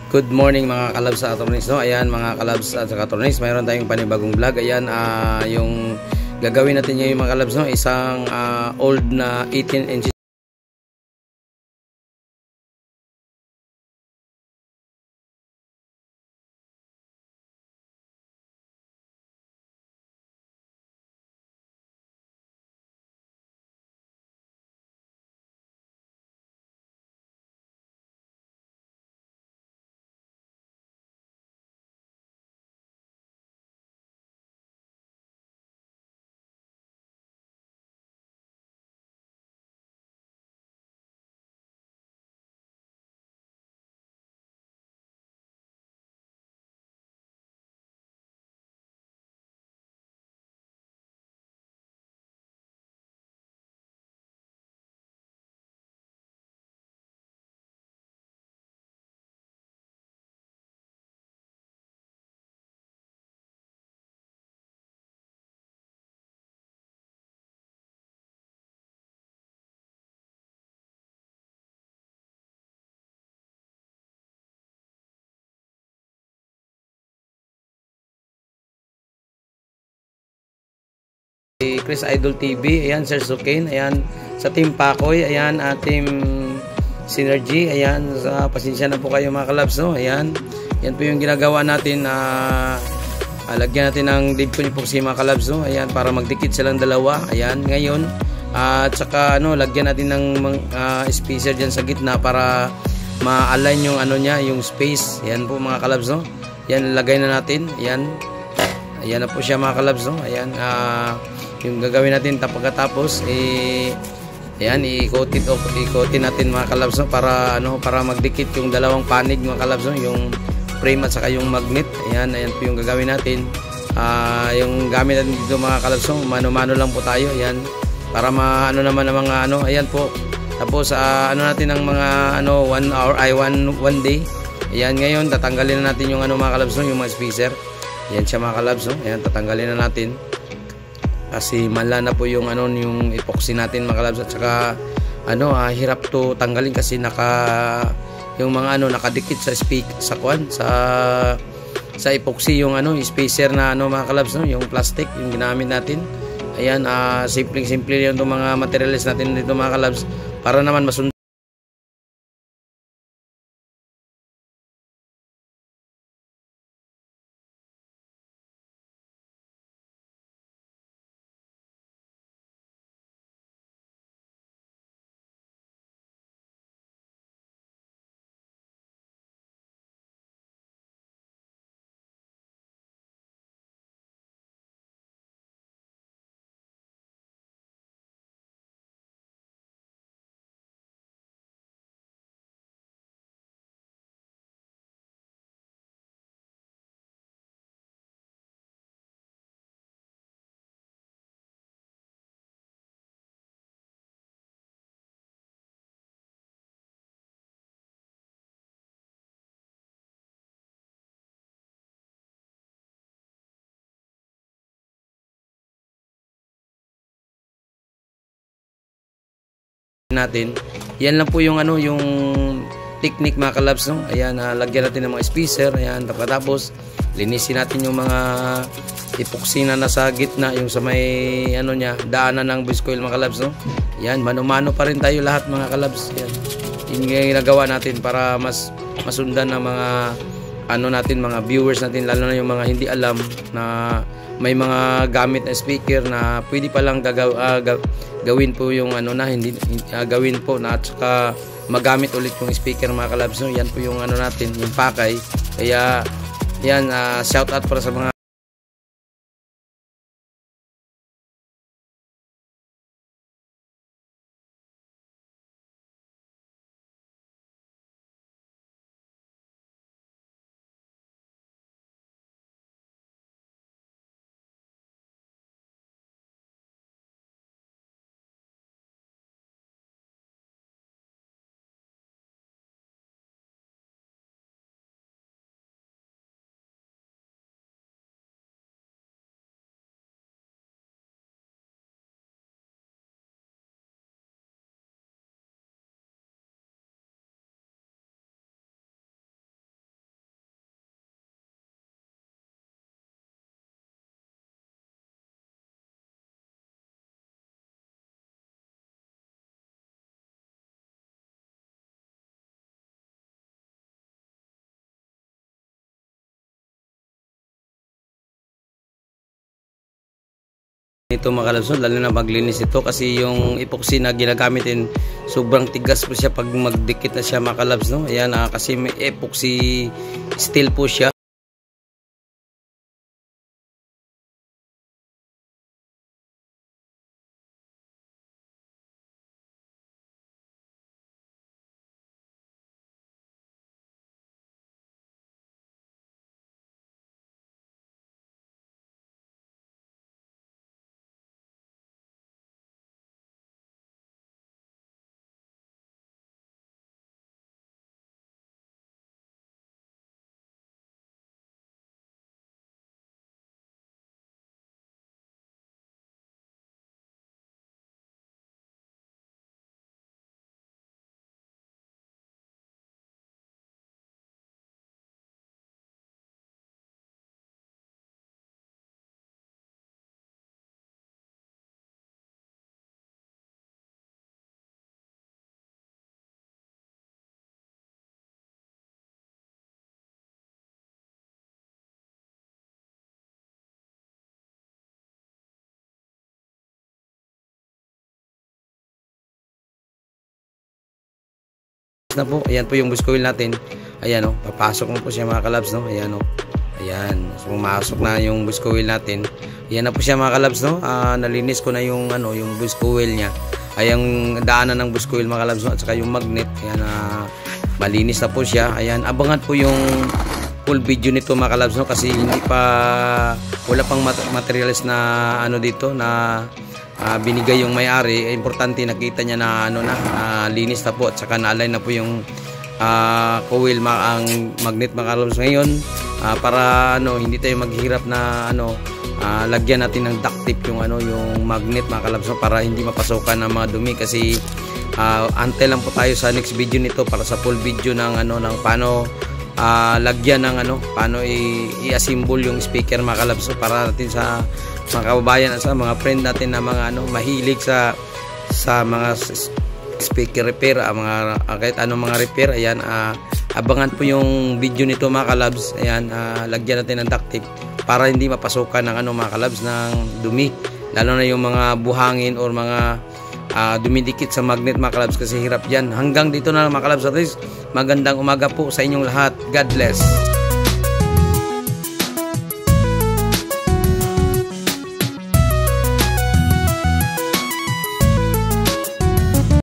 Good morning mga kalabs sa Atornis, no? Ayan mga kalabs at Atornis, mayroon tayong panibagong vlog. Ayan, yung gagawin natin ngayon mga kalabs, no? Isang old na 18 inches Chris Idol TV. Ayan, Sir Sukin. Ayan, sa Team Pakoy. Ayan, Team Synergy. Ayan, pasensya na po kayo mga kalabs, no? Ayan, yan po yung ginagawa natin. Lagyan natin ng Dibcon epoxy mga kalabs, no? Ayan, para magdikit silang dalawa. Ayan, ngayon. At saka, lagyan natin ng spacer dyan sa gitna para ma-align yung niya, yung space. Ayan po mga kalabs, no? Ayan, lagay na natin. Ayan. Ayan na po siya mga kalabs, no? Ayan, yung gagawin natin pagkatapos ayan, ikotin natin mga kalabs, no? Para para magdikit yung dalawang panig mga kalabs, no? Yung frame at saka yung magnet. Ayan po yung gagawin natin. Yung gamit natin dito mga kalabs, no? Mano-mano lang po tayo. Ayan, para naman ang mga ayan po. Tapos natin ng mga 1 hour ay 1 day. Ayan, ngayon tatanggalin na natin yung mga kalabs, no? Yung mga spacer. Ayan siya mga kalabs, no? Ayan, tatanggalin na natin kasi mala na po yung yung epoxy natin mga kalabs. At saka hirap to tanggalin kasi yung mga nakadikit sa sa epoxy yung spacer na mga kalabs, no? Yung plastic yung ginamit natin. Ayan, simple yung mga materials natin dito mga kalabs para naman masundan natin. Yan lang po yung yung technique mga kalabs, no? Ayan, lagyan natin ng mga spacer. Ayan, tapos linisin natin yung mga epoxy na nasa gitna, yung sa may niya, daanan ng biscoil mga kalabs, no? Ayan, mano-mano pa rin tayo lahat mga kalabs. Ayan, yun yung ginagawa natin para mas masundan ng mga natin, mga viewers natin, lalo na yung mga hindi alam na may mga gamit na speaker na pwede pa lang gawin po yung hindi gawin po na, at saka magamit ulit yung speaker mga kalabs, no? Yan po yung natin, yung pakay. Kaya yan, shout out para sa mga ito mga kalabs, lalo na maglinis ito kasi yung epoxy na ginagamit din sobrang tigas po siya pag magdikit na siya mga kalabs, no? Ayan, kasi may epoxy steel po siya. Na po, ayan po yung bush coil natin. Ayan o, papasok na po siya mga kalabs, no? Ayan o, ayan, so pumasok na yung bush coil natin. Ayan na po siya mga kalabs, no? Nalinis ko na yung yung bush coil niya. Ayan, daanan ng bush coil mga kalabs, no? At saka yung magnet. Ayan, malinis na po siya. Ayan, abangan po yung full video nito mga kalabs, no? Kasi hindi pa, wala pang materials na dito na binigay yung may-ari. Importante nakita niya na linis na po at saka na-align na po yung coil ang magnet mga kalabs ngayon, para hindi tayo maghirap na lagyan natin ng duct tape yung yung magnet mga kalabs, para hindi mapasokan ng mga dumi. Kasi antay lang po tayo sa next video nito para sa full video ng ng paano lagyan ng paano i-assemble yung speaker mga kalabs, para natin sa mga kababayan at sa mga friend natin na mga mahilig sa mga speaker repair, mga kahit anong mga repair. Ayan, abangan po yung video nito mga kalabs. Ayan, lagyan natin ng duct tape para hindi mapasukan ng mga kalabs ng dumi, lalo na yung mga buhangin or mga dumidikit sa magnet mga kalabs, kasi hirap yan. Hanggang dito na lang mga kalabs. At least magandang umaga po sa inyong lahat. God bless.